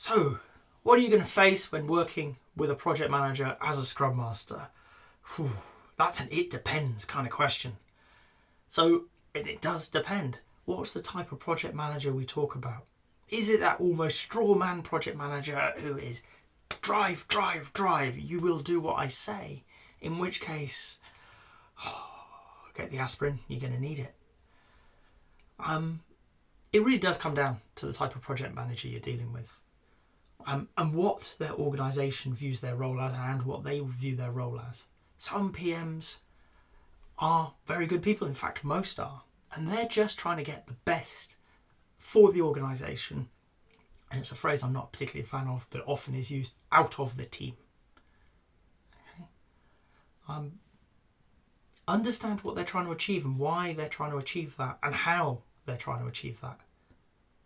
So, what are you going to face when working with a project manager as a Scrum Master? That's an it depends kind of question. So, it does depend. What's the type of project manager we talk about? Is it that almost straw man project manager who is drive, you will do what I say? In which case, get the aspirin, you're going to need it. It really does come down to the type of project manager you're dealing with. And what their organisation views their role as and what they view their role as. Some PMs are very good people, in fact most are, and they're just trying to get the best for the organisation, and it's a phrase I'm not particularly a fan of, but often is used, out of the team. Okay. Understand what they're trying to achieve and why they're trying to achieve that and how they're trying to achieve that.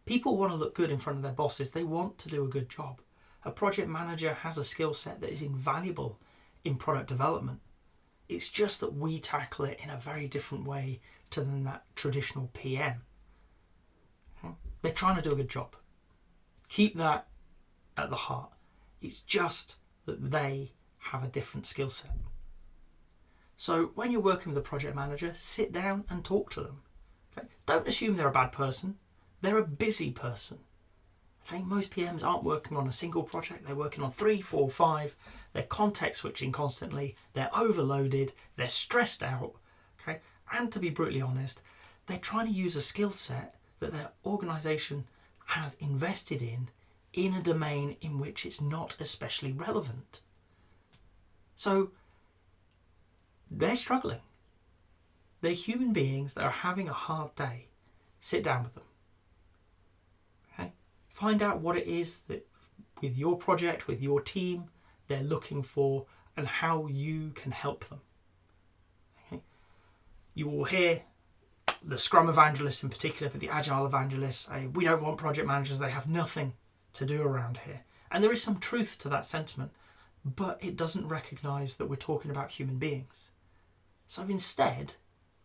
People want to look good in front of their bosses. They want to do a good job. A project manager has a skill set that is invaluable in product development. It's just that we tackle it in a very different way to than that traditional PM. Okay? They're trying to do a good job. Keep that at the heart. It's just that they have a different skill set. So when you're working with a project manager, sit down and talk to them. Okay? Don't assume they're a bad person. They're a busy person. Okay? Most PMs aren't working on a single project. They're working on 3, 4, 5. They're context switching constantly. They're overloaded. They're stressed out. Okay? And to be brutally honest, they're trying to use a skill set that their organisation has invested in a domain in which it's not especially relevant. So they're struggling. They're human beings that are having a hard day. Sit down with them. Okay? Find out what it is that with your project, with your team, they're looking for and how you can help them. Okay? You will hear the Scrum evangelists in particular, but the Agile evangelists say, we don't want project managers, they have nothing to do around here. And there is some truth to that sentiment, but it doesn't recognise that we're talking about human beings. So instead,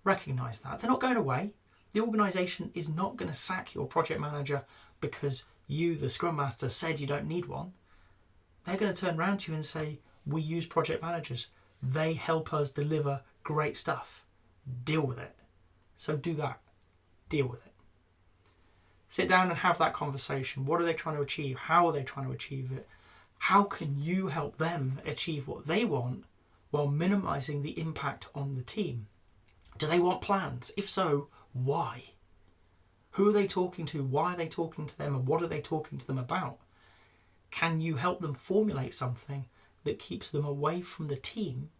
recognise that. They're not going away. The organisation is not going to sack your project manager because you, the Scrum Master, said you don't need one. They're going to turn around to you and say, we use project managers. They help us deliver great stuff. Deal with it. So do that. Deal with it. Sit down and have that conversation. What are they trying to achieve? How are they trying to achieve it? How can you help them achieve what they want while minimising the impact on the team? Do they want plans? If so, why? Who are they talking to? Why are they talking to them? And what are they talking to them about? Can you help them formulate something that keeps them away from the team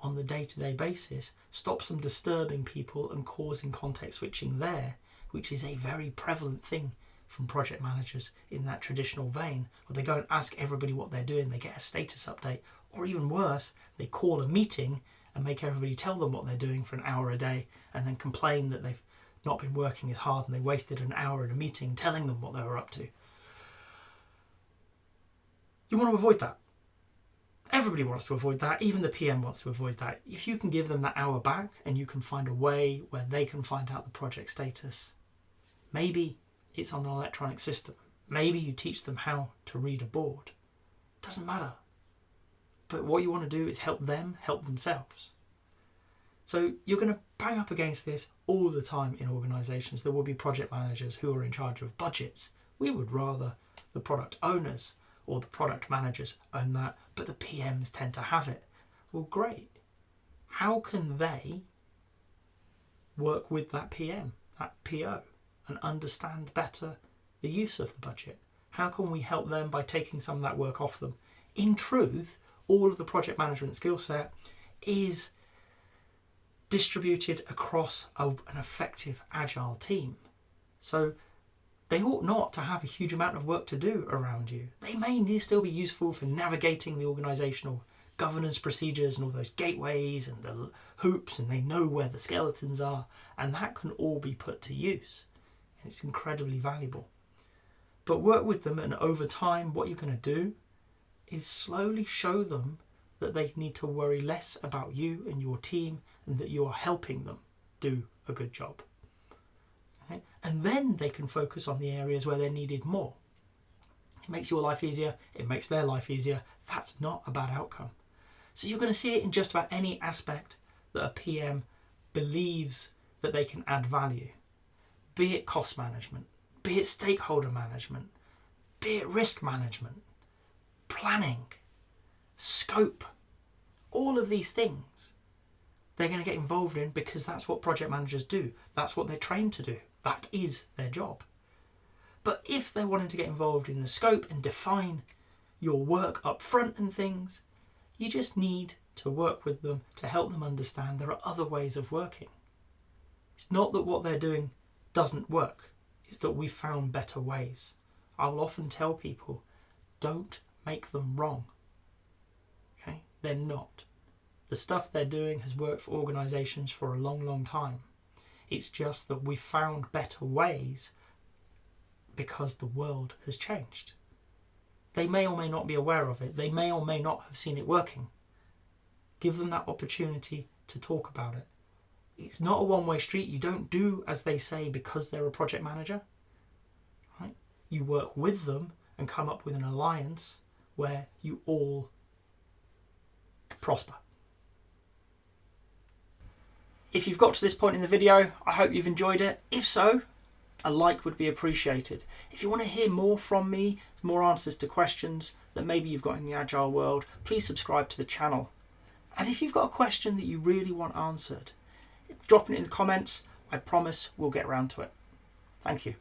on the day-to-day basis, stops them disturbing people and causing context switching there, which is a very prevalent thing from project managers in that traditional vein, where they go and ask everybody what they're doing, they get a status update, or even worse, they call a meeting and make everybody tell them what they're doing for an hour a day and then complain that they've not been working as hard and they wasted an hour in a meeting telling them what they were up to. You want to avoid that. Everybody wants to avoid that. Even the PM wants to avoid that. If you can give them that hour back and you can find a way where they can find out the project status, maybe it's on an electronic system. Maybe you teach them how to read a board. Doesn't matter. But what you want to do is help them help themselves. So you're going to bang up against this all the time in organisations. There will be project managers who are in charge of budgets. We would rather the product owners or the product managers own that, but the PMs tend to have it. Well, great. How can they work with that PM, that PO, and understand better the use of the budget? How can we help them by taking some of that work off them? In truth, all of the project management skill set is distributed across an effective agile team. So they ought not to have a huge amount of work to do around you. They may still be useful for navigating the organisational governance procedures and all those gateways and the hoops, and they know where the skeletons are, and that can all be put to use. It's incredibly valuable. But work with them, and over time what you're going to do is slowly show them that they need to worry less about you and your team and that you are helping them do a good job. Okay? And then they can focus on the areas where they're needed more. It makes your life easier, it makes their life easier. That's not a bad outcome. So you're going to see it in just about any aspect that a PM believes that they can add value. Be it cost management, be it stakeholder management, be it risk management, planning, scope, all of these things they're going to get involved in because that's what project managers do. That's what they're trained to do. That is their job. But if they're wanting to get involved in the scope and define your work up front and things, you just need to work with them to help them understand there are other ways of working. It's not that what they're doing doesn't work. It's that we've found better ways. I will often tell people, don't make them wrong. Okay? They're not. The stuff they're doing has worked for organisations for a long, long time. It's just that we've found better ways because the world has changed. They may or may not be aware of it. They may or may not have seen it working. Give them that opportunity to talk about it. It's not a one-way street. You don't do as they say because they're a project manager. Right? You work with them and come up with an alliance where you all prosper. If you've got to this point in the video, I hope you've enjoyed it. If so, a like would be appreciated. If you want to hear more from me, more answers to questions that maybe you've got in the Agile world, please subscribe to the channel. And if you've got a question that you really want answered, drop it in the comments. I promise we'll get around to it. Thank you.